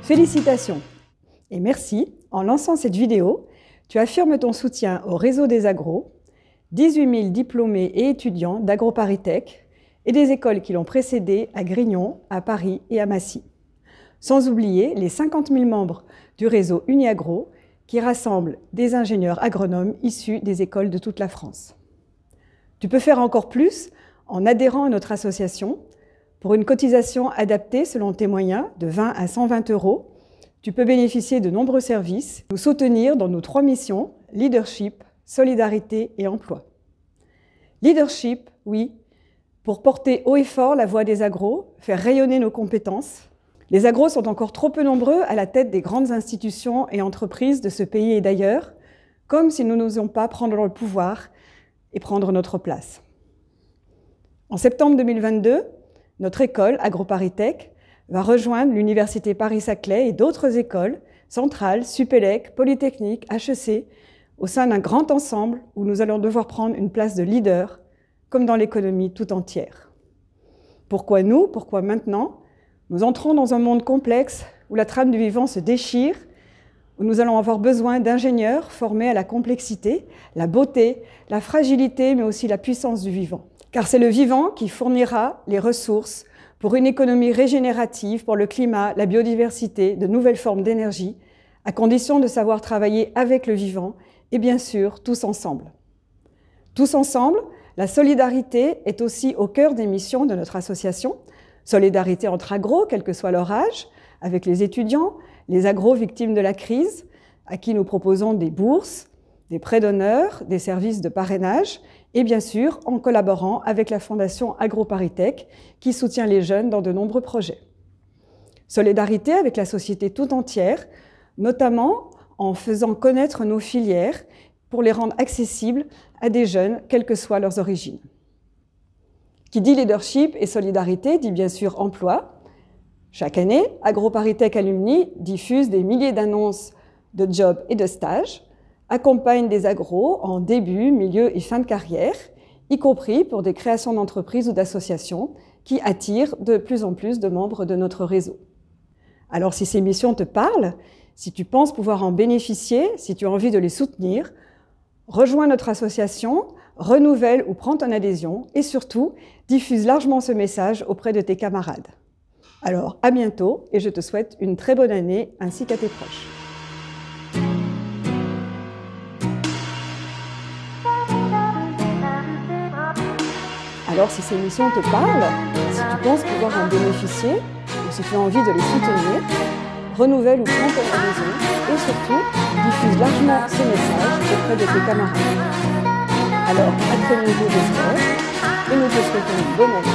Félicitations et merci. En lançant cette vidéo, tu affirmes ton soutien au réseau des agros, 18 000 diplômés et étudiants d'AgroParisTech et des écoles qui l'ont précédé à Grignon, à Paris et à Massy. Sans oublier les 50 000 membres du réseau Uniagro qui rassemble des ingénieurs agronomes issus des écoles de toute la France. Tu peux faire encore plus en adhérant à notre association. Pour une cotisation adaptée selon tes moyens de 20 à 120 €, tu peux bénéficier de nombreux services, nous soutenir dans nos 3 missions, leadership, solidarité et emploi. Leadership, oui, pour porter haut et fort la voix des agros, faire rayonner nos compétences. Les agros sont encore trop peu nombreux à la tête des grandes institutions et entreprises de ce pays et d'ailleurs, comme si nous n'osons pas prendre le pouvoir et prendre notre place. En septembre 2022, notre école, AgroParisTech, va rejoindre l'Université Paris-Saclay et d'autres écoles, Centrale, Supélec, Polytechnique, HEC, au sein d'un grand ensemble où nous allons devoir prendre une place de leader, comme dans l'économie tout entière. Pourquoi nous? Pourquoi maintenant? Nous entrons dans un monde complexe où la trame du vivant se déchire, où nous allons avoir besoin d'ingénieurs formés à la complexité, la beauté, la fragilité, mais aussi la puissance du vivant. Car c'est le vivant qui fournira les ressources pour une économie régénérative, pour le climat, la biodiversité, de nouvelles formes d'énergie, à condition de savoir travailler avec le vivant et bien sûr, tous ensemble. Tous ensemble, la solidarité est aussi au cœur des missions de notre association. Solidarité entre agros, quel que soit leur âge, avec les étudiants, les agros victimes de la crise, à qui nous proposons des bourses, des prêts d'honneur, des services de parrainage, et bien sûr en collaborant avec la Fondation AgroParisTech qui soutient les jeunes dans de nombreux projets. Solidarité avec la société tout entière, notamment en faisant connaître nos filières pour les rendre accessibles à des jeunes, quelles que soient leurs origines. Qui dit leadership et solidarité dit bien sûr emploi. Chaque année, AgroParisTech Alumni diffuse des milliers d'annonces de jobs et de stages, accompagne des agros en début, milieu et fin de carrière, y compris pour des créations d'entreprises ou d'associations qui attirent de plus en plus de membres de notre réseau. Alors si ces missions te parlent, si tu penses pouvoir en bénéficier, si tu as envie de les soutenir, rejoins notre association, renouvelle ou prends ton adhésion et surtout, diffuse largement ce message auprès de tes camarades. Alors à bientôt et je te souhaite une très bonne année ainsi qu'à tes proches. Alors si ces missions te parlent, si tu penses pouvoir en bénéficier, ou si tu as envie de les soutenir, renouvelle ou prends ton adhésion et surtout, diffuse largement ce message auprès de tes camarades. Alors, à très bientôt j'espère, et nous te souhaitons une bonne année.